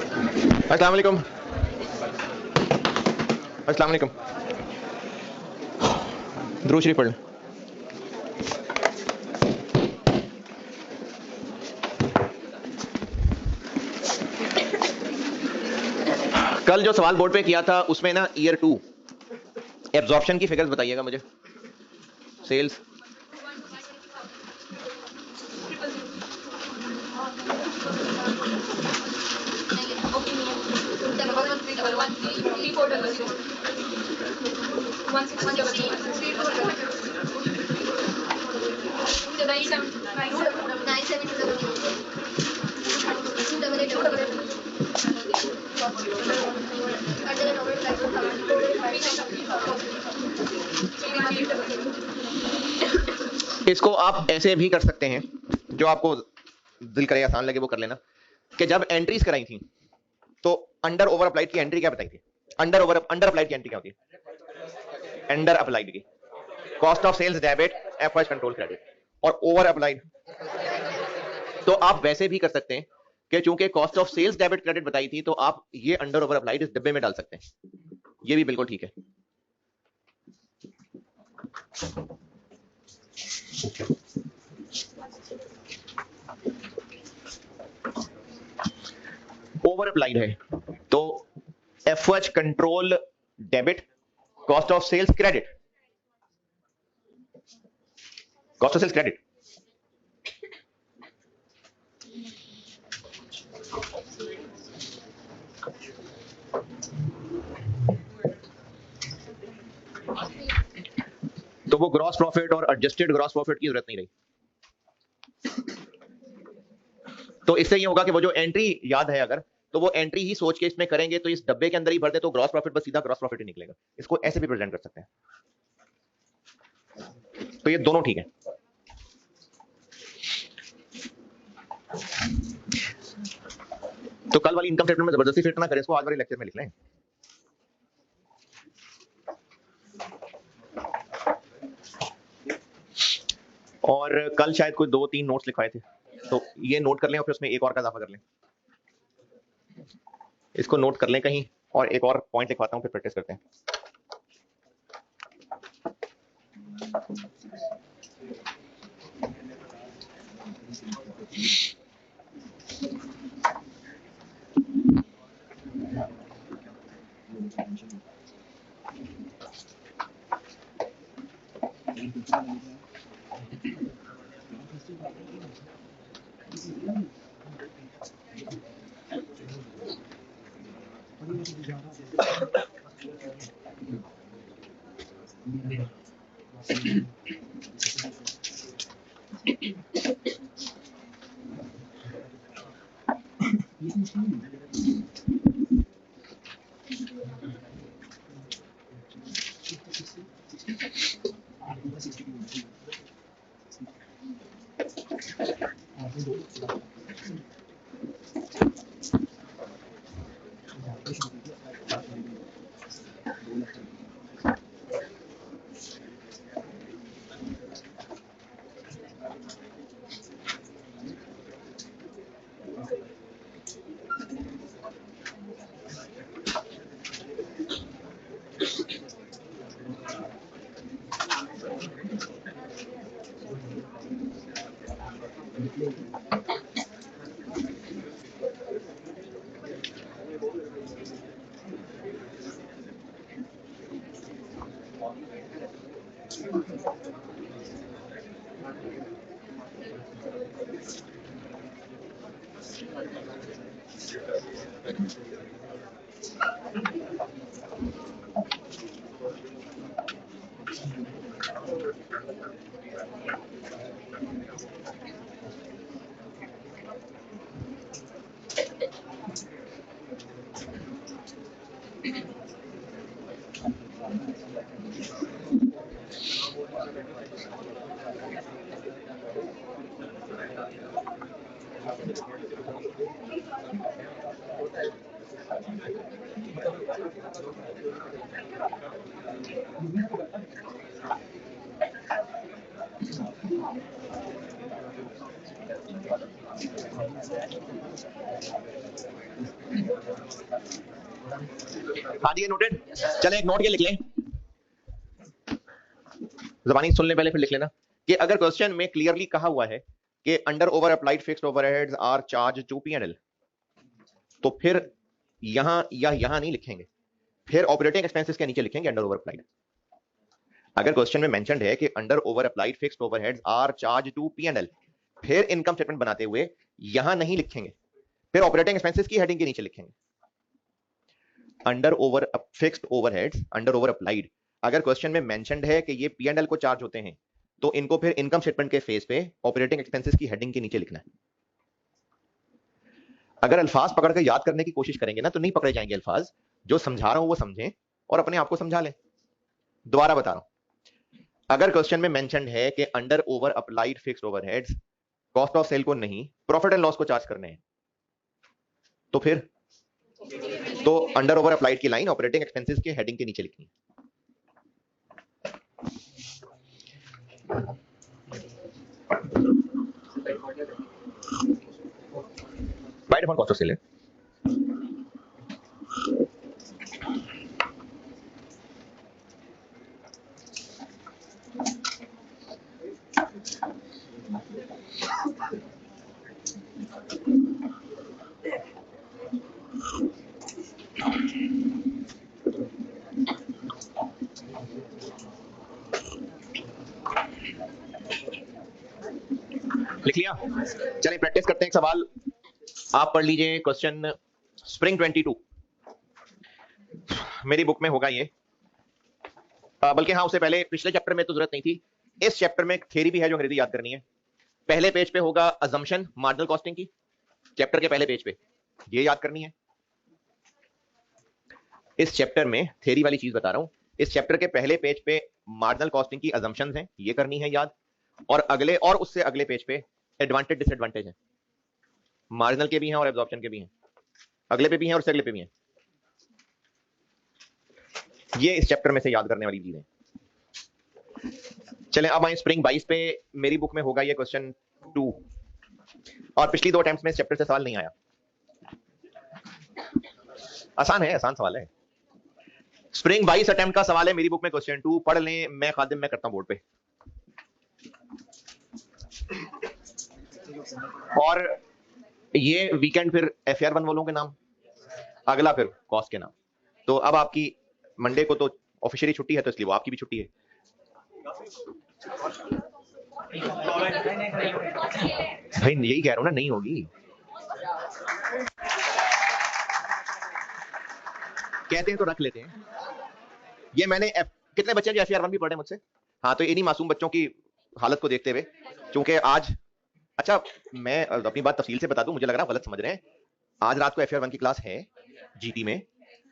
अस्सलाम वालेकुम। अस्सलाम वालेकुम। दुरूद शरीफ पढ़ लें। कल जो सवाल बोर्ड पे किया था उसमें ना ईयर 2 एब्जॉर्प्शन की फिगर्स बताइएगा मुझे। सेल्स इसको आप ऐसे भी कर सकते हैं, जो आपको दिल करे आसान लगे वो कर लेना, कि जब एंट्रीज कराई थी तो अंडर ओवर अप्लाइड की एंट्री क्या बताई थी? अंडर अप्लाइड की एंट्री क्या होती है? अंडर अप्लाइड की cost of sales debit FH control credit, और ओवर अप्लाइड तो आप वैसे भी कर सकते हैं कि चूंकि cost of sales debit credit बताई थी तो आप ये अंडर ओवर अप्लाइड इस डब्बे में डाल सकते हैं। ये भी बिल्कुल ठीक है। ओवर अप्लाइड है तो FH control debit cost of sales credit, cost of sales credit तो वो ग्रॉस प्रॉफिट और एडजस्टेड ग्रॉस प्रॉफिट की जरूरत नहीं रही। तो इससे ये होगा कि वो जो एंट्री याद है अगर, तो वो एंट्री ही सोच के इसमें करेंगे तो इस डब्बे के अंदर ही भर दे तो ग्रॉस प्रॉफिट बस सीधा ग्रॉस प्रॉफिट ही निकलेगा। इसको ऐसे भी प्रेजेंट कर सकते हैं। तो ये दोनों ठीक है। तो कल वाली इनकम स्टेटमेंट में जबरदस्ती फिट ना करें, इसको आज वाले लेक्चर में लिख लें। और कल शायद कोई 2-3 नोट्स लिखवाए थे, तो ये नोट कर लें और फिर उसमें एक और का इजाफा कर लें। इसको नोट कर लें कहीं और एक और पॉइंट लिखवाता हूं, फिर प्रैक्टिस करते हैं। हाँ जी, नोटेड। चले एक नोट ये लिख लें, जबानी सुन ले पहले फिर लिख लेना, कि अगर क्वेश्चन में क्लियरली कहा हुआ है कि under over applied fixed overheads are charge to P&L, तो फिर यहां या यहां नहीं लिखेंगे, फिर ऑपरेटिंग एक्सपेंसेस के नीचे लिखेंगे अंडर ओवर अप्लाइड। अगर क्वेश्चन में मेंशन्ड है कि under over applied fixed overheads are charge to P&L, फिर इनकम स्टेटमेंट बनाते हुए यहां नहीं लिखेंगे, फिर ऑपरेटिंग एक्सपेंसेस की हेडिंग के नीचे लिखेंगे। Under over fixed overheads under over applied, अगर क्वेश्चन में मेंशन्ड है कि ये P&L को चार्ज होते हैं, तो इनको फिर इनकम स्टेटमेंट के फेस पे ऑपरेटिंग एक्सपेंसेस की हेडिंग के नीचे लिखना है। अगर अल्फाज पकड़ कर याद करने की कोशिश करेंगे ना, तो नहीं पकड़े जाएंगे अल्फाज। जो समझा रहा हूं वो समझें और अपने आप को समझा लें। दोबारा बता रहा हूं, अगर क्वेश्चन में मेंशन्ड है कि under over applied fixed overheads cost of sale को नहीं, प्रॉफिट एंड लॉस को चार्ज करने हैं, तो फिर तो अंडर ओवर अप्लाइड की लाइन ऑपरेटिंग एक्सपेंसेस के हेडिंग के नीचे लिखनी है। By default cost of sale है। लिख लिया? चलिए प्रैक्टिस करते हैं। एक सवाल आप पढ़ लीजिए, क्वेश्चन स्प्रिंग 22 मेरी बुक में होगा ये, बल्कि हाँ उससे पहले पिछले चैप्टर में तो जरूरत नहीं थी, इस चैप्टर में थ्योरी भी है जो अंग्रेजी याद करनी है। पहले पेज पे होगा अजम्पशन मार्जिनल कॉस्टिंग की, चैप्टर के पहले पेज पे ये याद करनी है। इस चैप्टर में थ्योरी वाली चीज बता रहा हूं, इस चैप्टर के पहले पेज पे मार्जिनल कॉस्टिंग की अजम्पशंस हैं, ये करनी है याद। और अगले और उससे अगले पेज पे एडवांटेज डिसएडवांटेज है, मार्जिनल के भी हैं और एब्जॉर्प्शन के भी हैं, अगले पे भी हैं और उससे अगले पे भी हैं। ये इस चैप्टर में से याद करने वाली चीजें। चलें अब आए स्प्रिंग 22 पे, मेरी बुक में होगा ये क्वेश्चन 2, और पिछली 2 अटेम्प्ट्स में इस चैप्टर से सवाल नहीं आया। आसान है, आसान सवाल है। स्प्रिंग 22 अटेम्प्ट का सवाल है, मेरी बुक में क्वेश्चन 2, पढ़ लें। मैं खादिम मैं करता हूं बोर्ड पे। और ये वीकेंड फिर FR1 वालों के नाम, अगला फिर कॉस्ट के नाम। तो अब आपकी मंडे को तो ऑफिशियली छुट्टी है, तो इसलिए वो आपकी भी छुट्टी है। भाई यही कह रहा हूं ना, नहीं होगी। कहते हैं तो रख लेते हैं। ये मैंने कितने बच्चे जो FR1 भी पढ़े मुझसे? हाँ, तो इन्हीं मासूम बच्चों की हालत को देखते हुए, क्योंकि आज, अच्छा मैं अपनी बात तफसील से बता दूं, मुझे लग रहा है गलत समझ रहे हैं। आज रात को FR1 की क्लास है GT में,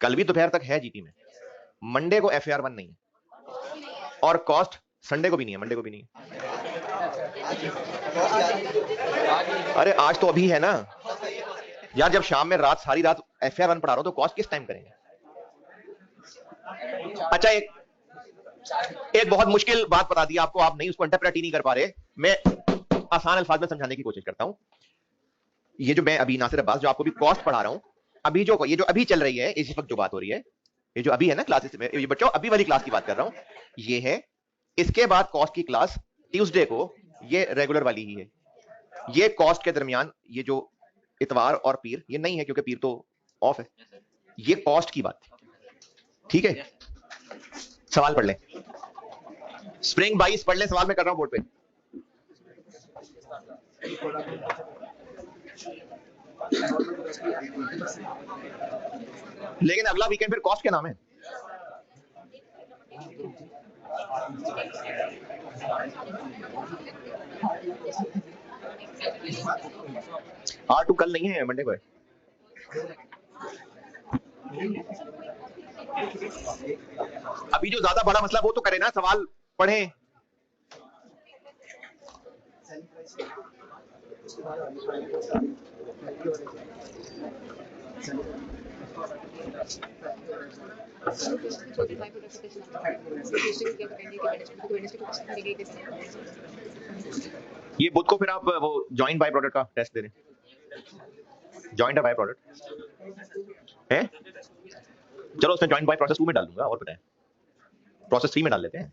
कल भी दोपहर तक है GT में, मंडे को FR1 नहीं है, और कॉस्ट संडे को भी नहीं है, मंडे को भी नहीं है। अरे आज तो अभी है ना यार, जब शाम में रात सारी रात FR1 पढ़ा रहा हूं, तो कॉस्ट किस टाइम करेंगे? अच्छा एक बहुत मुश्किल बात बता दी आपको, आप नहीं उसको इंटरप्रेट ही नहीं कर पा रहे, मैं आसान अल्फाज में समझाने की कोशिश करता हूं। ये जो मैं अभी नासिर अब्बास जो आपको भी कॉस्ट पढ़ा रहा हूं, अभी जो ये जो अभी चल रही है, इस वक्त जो बात हो रही है, ये जो अभी है ना क्लासेस में, ये बच्चों अभी वाली क्लास की बात कर रहा हूं, ये है। इसके बाद कॉस्ट की क्लास ट्यूसडे को, ये रेगुलर वाली ही है। ये कॉस्ट के दरमियान ये जो इतवार और पीर, ये नहीं है क्योंकि पीर तो ऑफ है। ये कॉस्ट की बात थी, ठीक है। सवाल पढ़ लें, स्प्रिंग 22 पढ़ लें, सवाल मैं कर रहा हूं बोर्ड पे। लेकिन अगला वीकेंड फिर कॉस्ट के नाम है। R2 कल नहीं है, मंडे को है। अभी जो ज्यादा बड़ा मसला वो तो करे ना, सवाल पढ़ें। ये बुध को फिर आप वो जॉइंट बाय प्रोडक्ट का टेस्ट दे रहे हैं, जॉइंट बाय प्रोडक्ट है। चलो उसमें जॉइंट बाय प्रोसेस 2 में डाल दूंगा, और बताएं प्रोसेस 3 में डाल लेते हैं।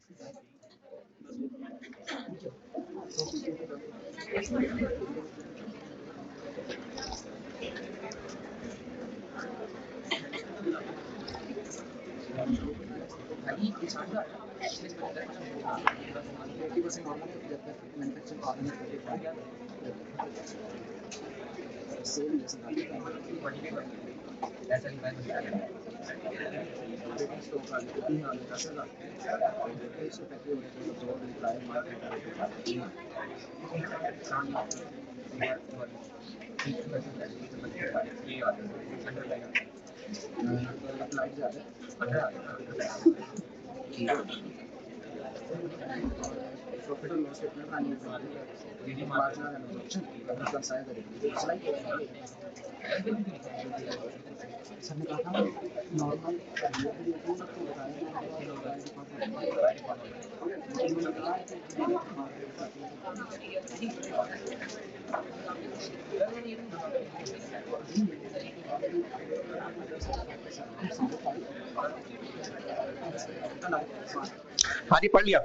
हाँ जी पढ़ लिया।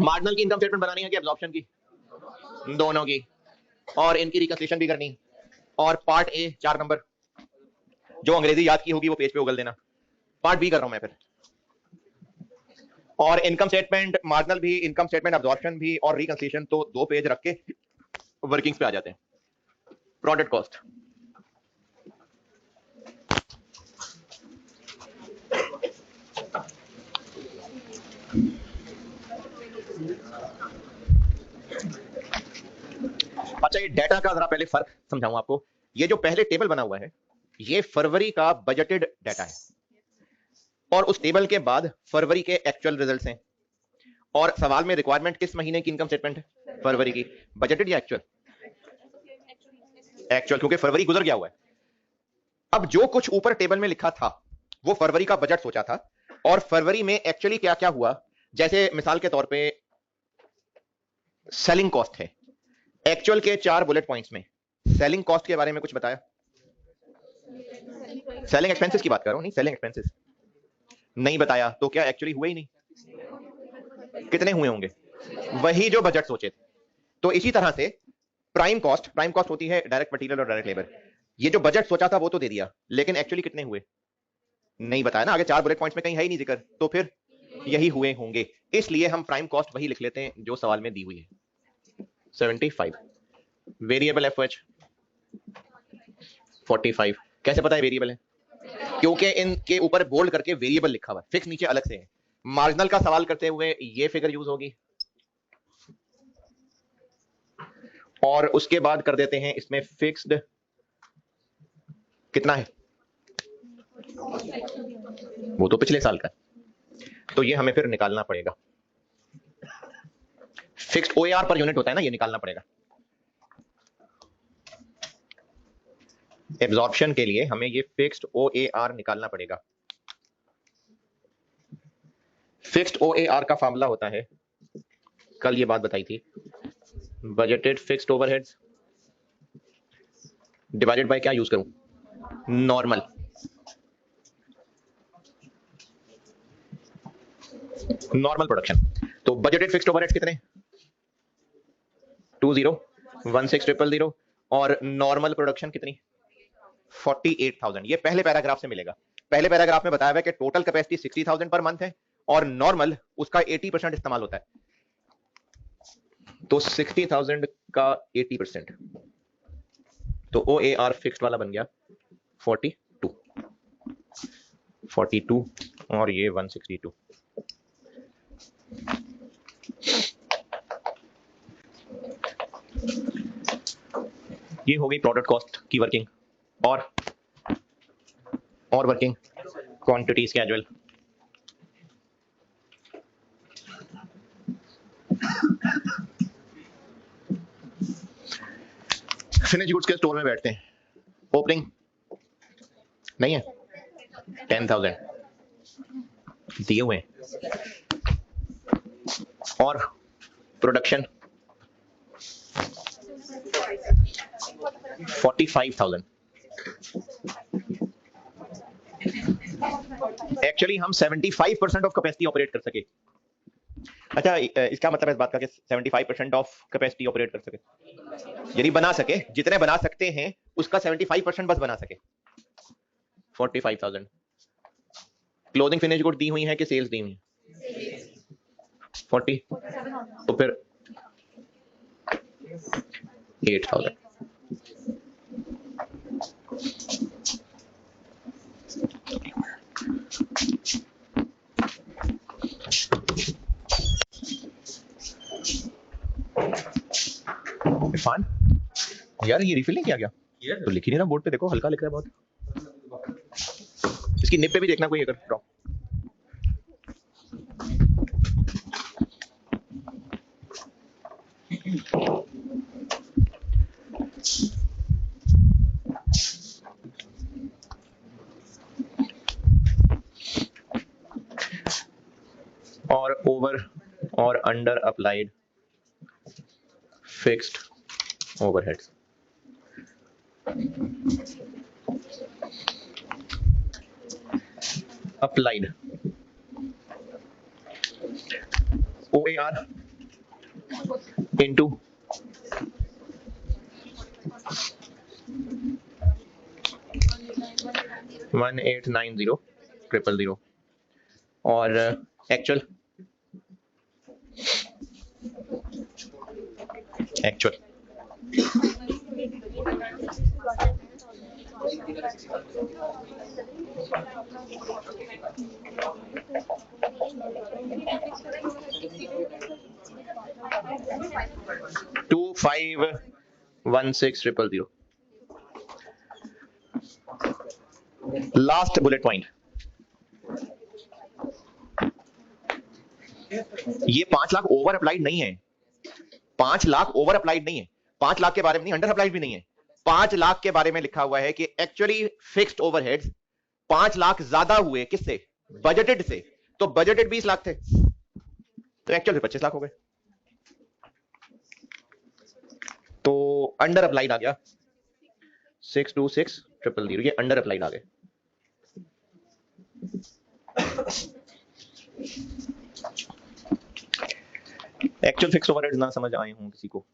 मार्जिनल की इनकम स्टेटमेंट बनानी है कि एब्जॉर्प्शन की? दोनों की, और इनकी रिकंसिलिएशन भी करनी। और पार्ट ए 4 नंबर जो अंग्रेजी याद की होगी वो पेज पे उगल देना। पार्ट बी कर रहा हूं मैं फिर, और इनकम स्टेटमेंट मार्जिनल भी, इनकम स्टेटमेंट एब्जॉर्प्शन भी, और रिकंसिलिएशन तो 2 पेज रख के वर्किंग्स पे आ जाते हैं। प्रोडक्ट कॉस्ट, अच्छा ये डाटा का जरा पहले फर्क समझाऊं आपको। ये जो पहले टेबल बना हुआ है ये फरवरी का बजटेड डाटा है, और उस टेबल के बाद फरवरी के एक्चुअल रिजल्ट्स हैं। और सवाल में रिक्वायरमेंट किस महीने की इनकम स्टेटमेंट है? फरवरी की। बजटेड या एक्चुअल? एक्चुअल, क्योंकि फरवरी गुजर गया हुआ है। अब जो कुछ ऊपर टेबल में लिखा था वो फरवरी का बजट सोचा था, और फरवरी में एक्चुअली क्या क्या हुआ, जैसे मिसाल के तौर पे सेलिंग कॉस्ट है, एक्चुअल के 4 बुलेट पॉइंट्स में सेलिंग कॉस्ट के बारे में कुछ बताया? सेलिंग एक्सपेंसेस की बात कर रहा हूं, नहीं सेलिंग एक्सपेंसेस नहीं बताया, तो क्या एक्चुअली हुए ही नहीं? कितने हुए होंगे? वही जो बजट सोचे थे। तो इसी तरह से प्राइम कॉस्ट होती है डायरेक्ट मटेरियल और डायरेक्ट लेबर। ये जो बजट सोचा था वो तो दे दिया, लेकिन एक्चुअली कितने हुए नहीं बताया ना। आगे 4 बुलेट पॉइंट्स में कहीं है ही नहीं जिक्र, तो फिर यही हुए होंगे। इसलिए हम प्राइम कॉस्ट वही लिख लेते हैं जो सवाल में दी हुई है, 75। Variable FOH 45। कैसे पता है वेरिएबल है? क्योंकि इनके ऊपर बोल्ड करके वेरिएबल लिखा हुआ है, फिक्स नीचे अलग से है। मार्जिनल का सवाल करते हुए ये फिगर यूज होगी, और उसके बाद कर देते हैं इसमें फिक्स्ड कितना है, वो तो पिछले साल का, तो ये हमें फिर निकालना पड़ेगा। फिक्स्ड ओएआर पर यूनिट होता है ना, ये निकालना पड़ेगा। एब्जॉर्प्शन के लिए हमें ये फिक्स्ड ओएआर निकालना पड़ेगा। फिक्स्ड ओएआर का फार्मूला होता है, कल ये बात बताई थी, budgeted fixed overheads divided by क्या यूज करूं, नॉर्मल। Normal production. तो बजटेड फिक्स्ड ओवरहेड्स कितने? 201600, और नॉर्मल प्रोडक्शन कितनी? 48,000। ये पहले पैराग्राफ से मिलेगा। पहले पैराग्राफ में बताया हुआ है कि टोटल कैपेसिटी 60,000 पर मंथ है और नॉर्मल उसका 80% इस्तेमाल होता है। तो 60,000 का 80%, तो OAR फिक्स्ड वाला बन गया 42 और ये 162। ये हो गई प्रोडक्ट कॉस्ट की वर्किंग और working quantity schedule. Finish goods के स्टोर में बैठते हैं, ओपनिंग नहीं है 10,000 दिए हुए हैं और प्रोडक्शन 45,000। एक्चुअली हम 75% ऑफ कैपेसिटी ऑपरेट कर सके। अच्छा, इसका मतलब है इस बात का कि 75% ऑफ कैपेसिटी ऑपरेट कर सके, यानी बना सके, जितने बना सकते हैं उसका 75% बस बना सके। 45,000 क्लोजिंग फिनिश गुड दी हुई है कि सेल्स दी हुई है? 40, तो फिर 8,000। इरफान यार ये रिफिल नहीं किया गया? तो लिख ही नहीं रहा बोर्ड पे, देखो हल्का लिख रहा है बहुत। इसकी निप पे भी देखना कोई अगर ड्रॉप। और ओवर और under applied fixed overheads. applied OAR into 1890,000 और actual actual 2516,000। Last bullet point, ये 5 लाख ओवर अप्लाइड नहीं है, 5 लाख ओवर अप्लाइड नहीं है, 5 लाख के बारे में नहीं, अंडर अप्लाइड भी नहीं है। 5 लाख के बारे में लिखा हुआ है कि एक्चुअली फिक्स्ड ओवरहेड्स 5 लाख ज्यादा हुए किससे? बजटेड से। तो बजटेड 20 लाख थे, तो एक्चुअल 25 लाख हो गए। तो अंडर अप्लाइड आ गया 626,000, ये अंडर अप्लाइड आ गए। एक्चुअल फिक्स ओवरहेड्स ना समझ आए हों किसी को?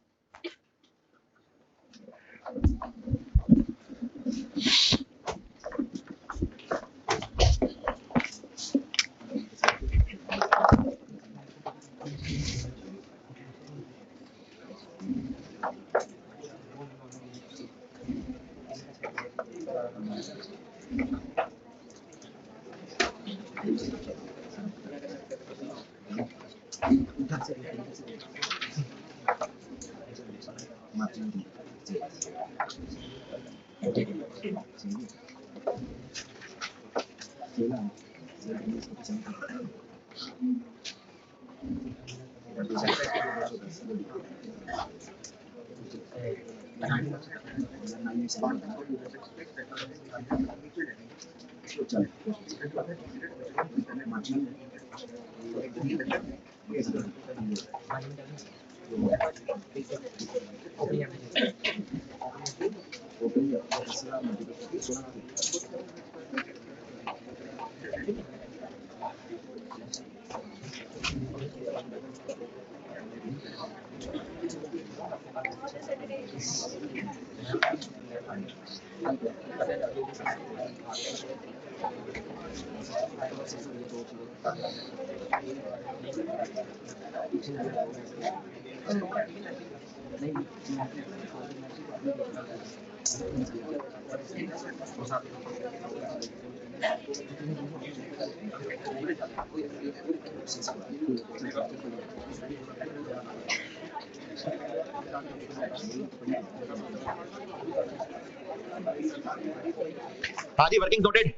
हाँ जी, वर्किंग नोटेड।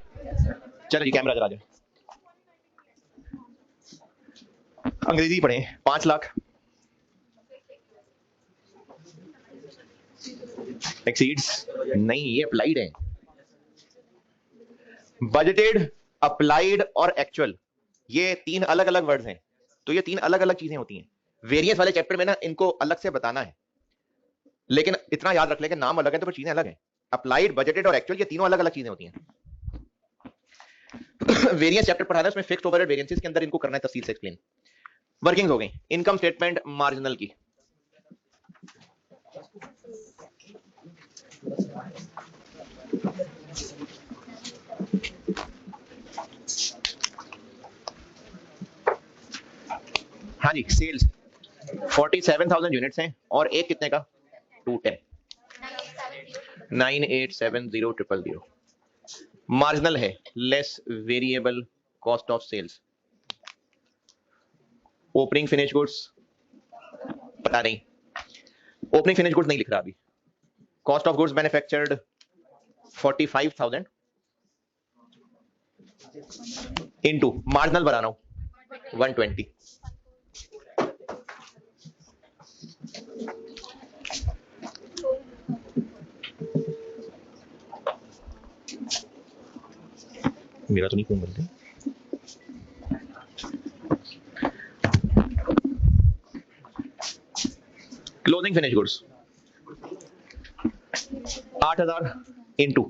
चलो जी, कैमरा जरा जाए। अंग्रेजी पढ़े। 5 लाख एक्सीड्स नहीं, ये अप्लाइड है। बजटेड, अप्लाइड और एक्चुअल, ये 3 अलग अलग वर्ड्स हैं। तो ये 3 अलग अलग चीजें होती हैं। वेरिएंस वाले चैप्टर में ना इनको अलग से बताना है, लेकिन इतना याद रख ले कि नाम अलग है तो फिर चीजें अलग हैं। अप्लाइड, बजटेड और एक्चुअल, ये तीनों अलग अलग चीजें होती हैं। वेरिएंस चैप्टर पढ़ा था, उसमें फिक्स्ड ओवरहेड वेरिएंसेस के अंदर इनको करना है तफसील से एक्सप्लेन। वर्किंग्स हो गई। इनकम स्टेटमेंट मार्जिनल की। हाँ जी, सेल्स 47,000 यूनिट्स हैं और एक कितने का 210 9870,000। मार्जिनल है, less variable cost of sales. Opening finish goods पता नहीं, ओपनिंग फिनिश गुड्स नहीं लिख रहा अभी। Cost of goods manufactured 45,000 into marginal बना रहा हूं 120। मेरा तो नहीं फोन बनते। Closing finish goods 8,000 into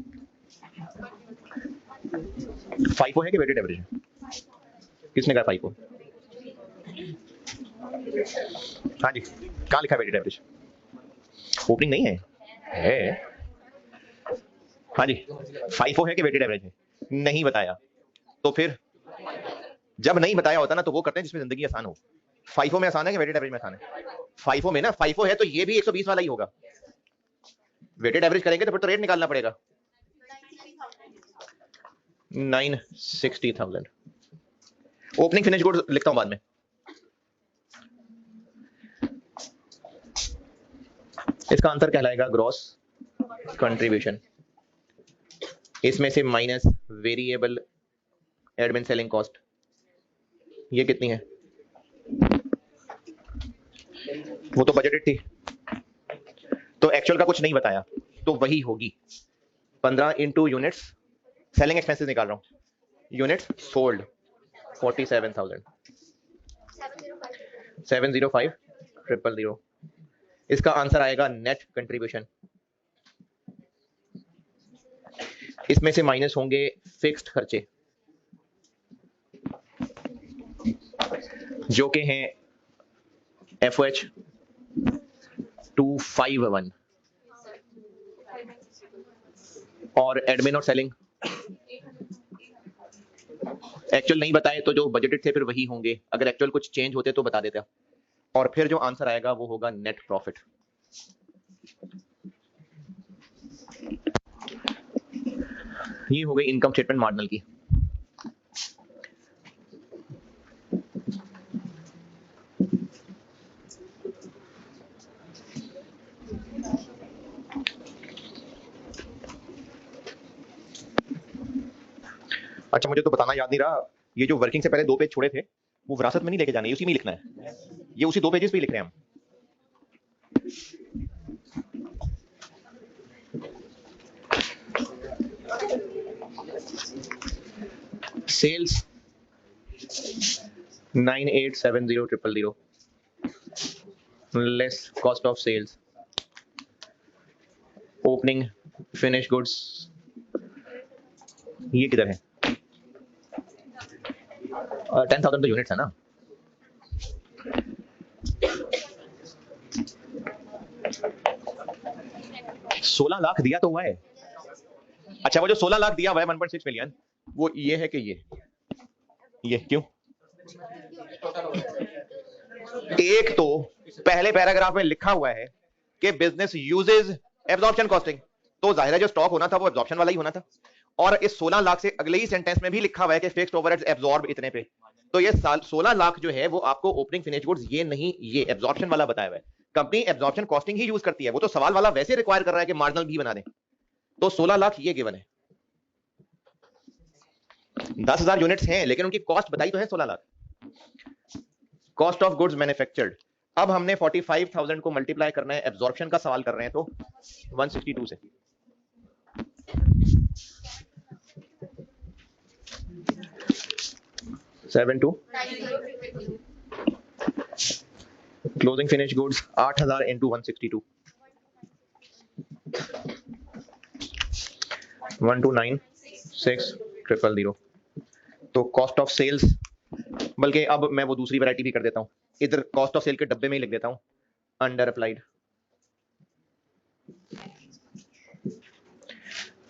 FIFO है कि वेटेड एवरेज है? किसने कहा FIFO? हाँ जी, कहाँ लिखा है वेटेड एवरेज? ओपनिंग नहीं है, है। हाँ जी, FIFO है कि वेटेड एवरेज है? नहीं बताया। तो फिर जब नहीं बताया होता ना तो वो करते हैं जिसमें जिंदगी आसान हो। FIFO में आसान है कि वेटेड एवरेज में आसान है? FIFO में ना, FIFO है तो ये भी 120 वाला ही होगा। वेटेड एवरेज करेंगे तो फिर तो रेट निकालना पड़ेगा। 960,000। ओपनिंग फिनिश गुड्स लिखता हूं बाद में। इसका आंसर कहलाएगा ग्रॉस कंट्रीब्यूशन। इसमें से minus variable admin selling cost. ये कितनी है? वो तो बजटेड थी, तो एक्चुअल का कुछ नहीं बताया, तो वही होगी 15 इंटू यूनिट्स। सेलिंग एक्सपेंसेस निकाल रहा हूं, यूनिट्स सोल्ड 47,000 705,000। इसका आंसर आएगा नेट कंट्रीब्यूशन। इसमें से माइनस होंगे फिक्स्ड खर्चे जो कि हैं FOH 251 और एडमिन और सेलिंग एक्चुअल नहीं बताए तो जो बजटेड थे फिर वही होंगे। अगर एक्चुअल कुछ चेंज होते तो बता देता। और फिर जो आंसर आएगा वो होगा नेट प्रॉफिट। ये हो गई इनकम स्टेटमेंट मार्जिनल की। अच्छा, मुझे तो बताना याद नहीं रहा, ये जो वर्किंग से पहले 2 पेज छोड़े थे वो विरासत में नहीं लेके जाने, उसी में ही लिखना है। ये उसी 2 पेजेस पे ही लिख रहे हैं हम। Sales 9870,000 less cost of sales. Opening finish goods ये किधर है? 10,000 तो यूनिट्स है ना। $16 लाख दिया तो हुआ है, अच्छा, वो जो 16 लाख दिया हुआ है 1.6 मिलियन, वो ये है कि ये क्यों? एक तो पहले पैराग्राफ में लिखा हुआ है कि बिजनेस यूजेस एब्जॉर्प्शन कॉस्टिंग, तो जाहिर है जो स्टॉक होना था वो एब्जॉर्प्शन वाला ही होना था। और इस 16 लाख से अगले ही सेंटेंस में भी लिखा हुआ है कि फिक्स्ड ओवरहेड्स एब्जॉर्ब इतने पे। तो ये 16 लाख जो है वो आपको ओपनिंग फिनिश गुड्स ये नहीं, ये एब्जॉर्प्शन वाला बताया हुआ है। कंपनी एब्जॉर्प्शन कॉस्टिंग ही यूज करती है, वो तो सवाल वाला वैसे रिक्वायर कर रहा है कि मार्जिनल भी बना दें। तो 16 लाख ये गिवन है। 10,000 यूनिट्स हैं लेकिन उनकी कॉस्ट बताई तो है 16 lakh. Cost of goods manufactured, अब हमने 45,000 को मल्टीप्लाई करना है, एब्जॉर्प्शन का सवाल कर रहे हैं तो 162 से। Closing finish goods 8,000 into 162, 129,600,000। तो कॉस्ट ऑफ सेल्स, बल्कि अब मैं वो दूसरी वैरायटी भी कर देता हूं, इधर कॉस्ट ऑफ सेल के डब्बे में ही लिख देता हूं under applied.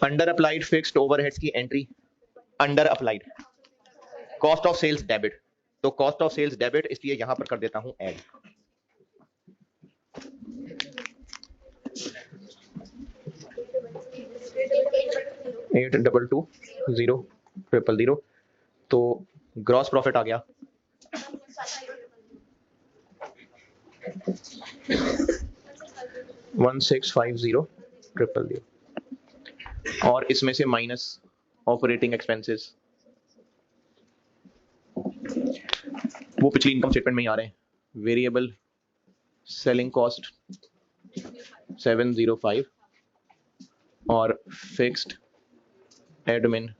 Under applied fixed overheads की entry under applied, cost of sales debit, तो कॉस्ट ऑफ सेल्स डेबिट, इसलिए यहां पर कर देता हूं ऐड। एट 220,000, तो ग्रॉस प्रॉफिट आ गया 1650,000, और इसमें से माइनस ऑपरेटिंग एक्सपेंसेस, वो पिछली इनकम स्टेटमेंट में ही आ रहे हैं। वेरिएबल सेलिंग कॉस्ट 705 और fixed admin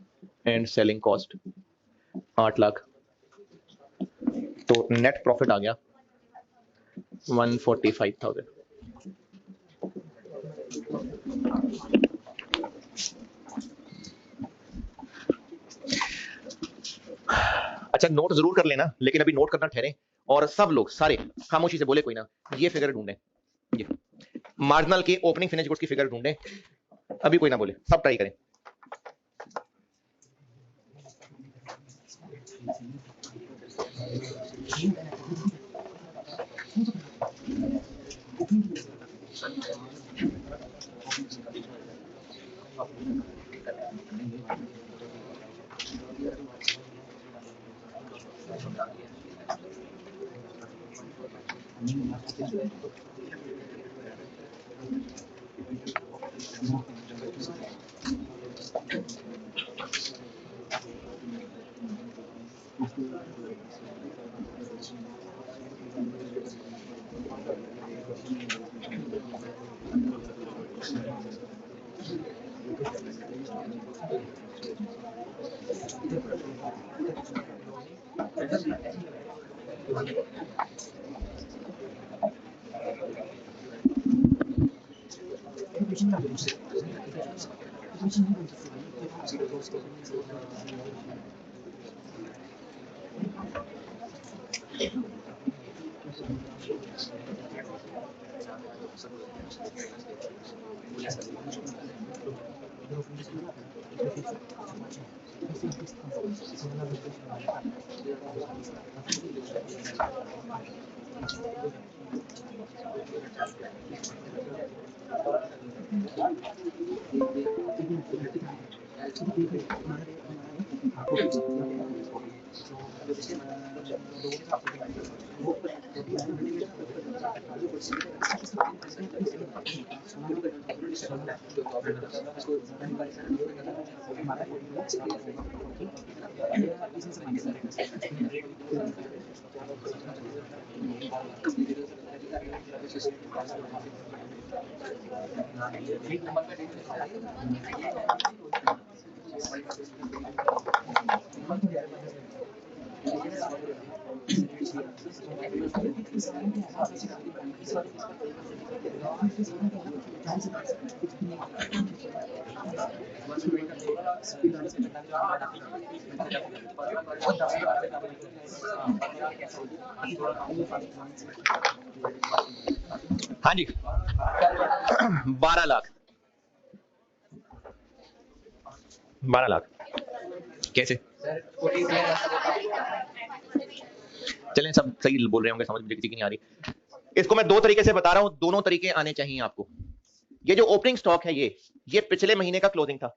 and selling cost 8 lakh, तो नेट प्रॉफिट आ गया 145,000। अच्छा, नोट जरूर कर लेना, लेकिन अभी नोट करना ठहरे और सब लोग सारे खामोशी से बोले कोई ना, ये फिगर ढूंढें, ये मार्जिनल की ओपनिंग फिनिश गुड्स की फिगर ढूंढें, अभी कोई ना बोले, सब ट्राई करें। हाँ जी 12 लाख, 12 लाख कैसे? चलें, सब सही बोल रहे होंगे, समझ मुझे किसी की नहीं आ रही। इसको मैं दो तरीके से बता रहा हूं, दोनों तरीके आने चाहिए आपको। ये जो ओपनिंग स्टॉक है ये पिछले महीने का क्लोजिंग था।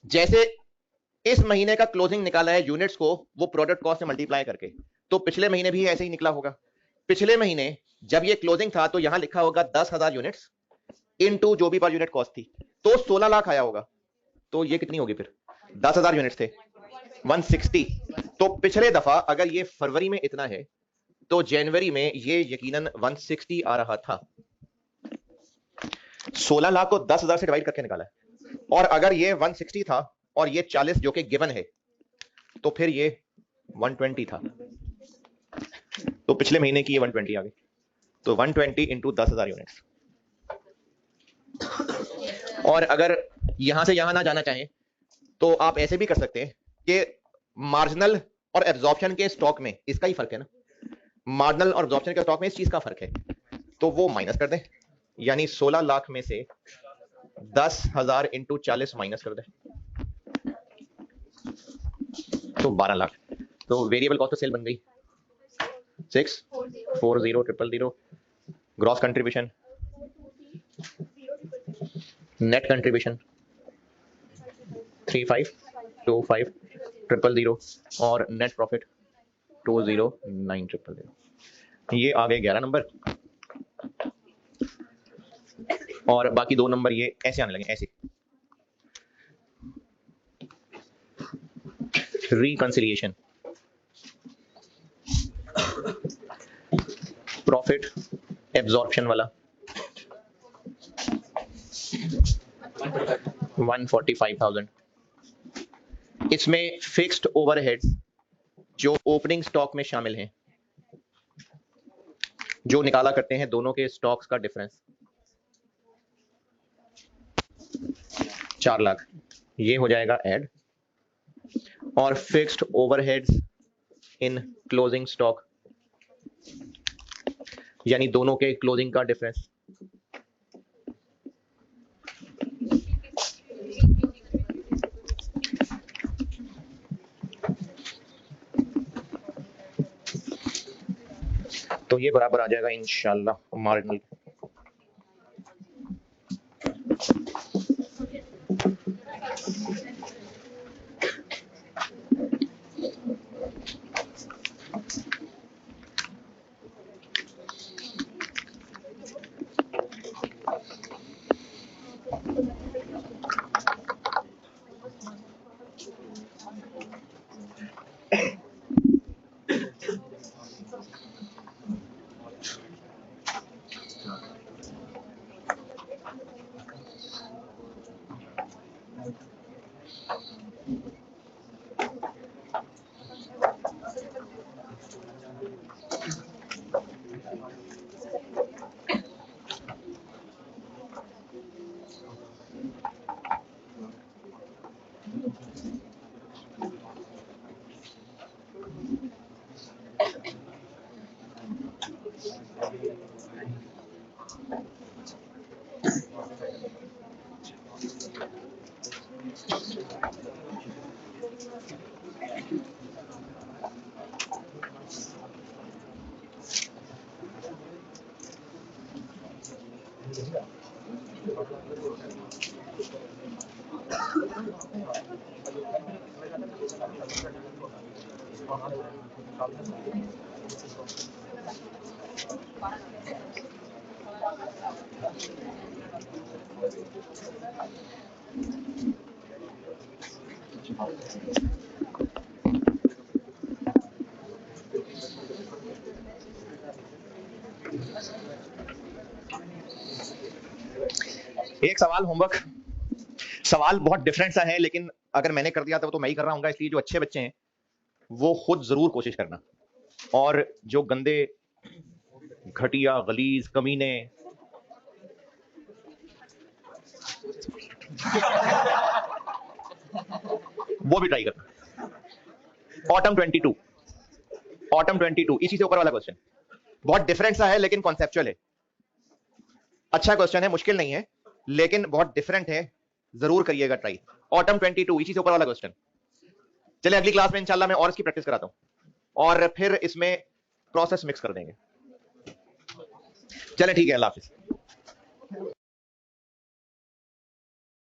जैसे इस महीने का क्लोजिंग निकाला है यूनिट्स को वो प्रोडक्ट कॉस्ट से मल्टीप्लाई करके, तो पिछले महीने भी ऐसे ही निकला होगा। पिछले महीने जब ये क्लोजिंग था तो यहां लिखा होगा 10,000 यूनिट्स इनटू जो भी पर यूनिट कॉस्ट थी, तो 16 लाख आया होगा। तो ये कितनी होगी फिर? 10,000 यूनिट्स थे 160। तो पिछले दफा अगर ये फरवरी में इतना है तो जनवरी में ये यकीनन 160 आ रहा था। 16 लाख को 10,000 से डिवाइड करके निकाला है, और अगर ये 160 था और ये 40 जो कि गिवन है, तो फिर ये 120 था। तो पिछले महीने की ये 120 आ गई, तो 120 इंटू 10,000 यूनिट्स। और अगर यहां से यहां ना जाना चाहें तो आप ऐसे भी कर सकते हैं कि मार्जिनल और एब्जॉर्प्शन के स्टॉक में इसका ही फर्क है ना, मार्जिनल और एब्जॉर्प्शन के स्टॉक में इस चीज का फर्क है, तो वो माइनस कर दें, यानी 16 लाख में से 10,000 इंटू 40 माइनस कर दें, तो 12 लाख। तो वेरिएबल कॉस्ट ऑफ सेल बन गई 640,000 ग्रॉस कंट्रीब्यूशन, नेट कंट्रीब्यूशन 3525,000 और नेट प्रॉफिट 209,000। ये आ गए 11 नंबर, और बाकी दो नंबर ये ऐसे आने लगे, ऐसे। रिकंसिलिएशन, प्रॉफिट एब्जॉर्प्शन वाला 145,000। इसमें फिक्स्ड ओवरहेड्स जो ओपनिंग स्टॉक में शामिल हैं, जो निकाला करते हैं दोनों के स्टॉक्स का डिफरेंस, 4 लाख, ये हो जाएगा ऐड। और फिक्स्ड ओवरहेड्स इन क्लोजिंग स्टॉक, यानी दोनों के क्लोजिंग का डिफरेंस, तो ये बराबर आ जाएगा इंशाल्लाह मार्जिनल। एक सवाल होमवर्क, सवाल बहुत डिफरेंट सा है, लेकिन अगर मैंने कर दिया तो मैं ही कर रहा हूँ, इसलिए जो अच्छे बच्चे हैं वो खुद जरूर कोशिश करना, और जो गंदे घटिया गलीज कमीने वो भी ट्राई करना। ऑटम 22 इसी से ऊपर वाला क्वेश्चन बहुत डिफरेंट सा है लेकिन कॉन्सेप्चुअल है, अच्छा क्वेश्चन है, मुश्किल नहीं है लेकिन बहुत डिफरेंट है, जरूर करिएगा ट्राई। ऑटम 22 इसी से ऊपर वाला क्वेश्चन। चले अगली क्लास में इंशाल्लाह मैं और इसकी प्रैक्टिस कराता हूं और फिर इसमें प्रोसेस मिक्स कर देंगे। चले ठीक है, अल्लाह हाफिज।